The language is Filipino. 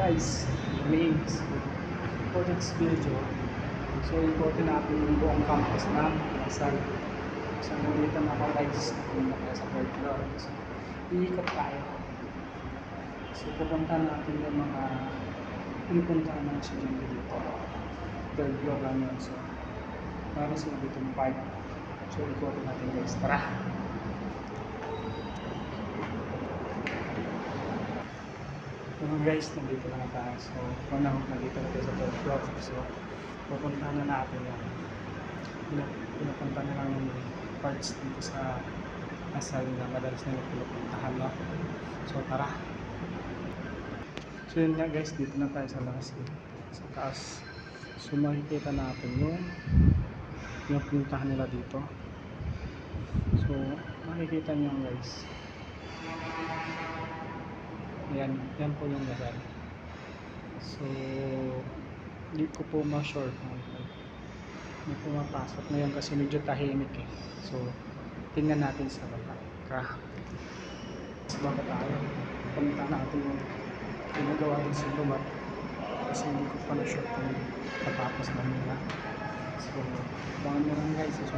guys, names for this video. So ikotin natin yung buong campus ng Lasal. So nandito na ako guys, na tayo sa third floor. So iikot tayo. So pupunta natin yung mga pinupuntahan ng estudyante dito. Third floor lang yun. So para sila dito ng park. So ikotin natin guys, tara! Guys, nandito na tayo. So, nandito na tayo sa third floor. So, pupuntahan na natin yan. Pinupunta na lang yung parts dito sa Lasal na madalas na pinupuntahan, no? So, tara. So, yun nga guys, dito na tayo sa Lasal. Sa taas. So, makikita natin yung pinuntahan nila dito. So, makikita nyo guys. Yan po yung Lasal. So, hindi ko po ma-sure kung hindi pumapasok ngayon kasi medyo tahimik eh. So, tingnan natin sa baba. Sa baba tayo. Punta natin yung ginagawa din sa baba. Kasi hindi ko pa na-sure kung patapos na nila. So, abangan nyo lang guys. So,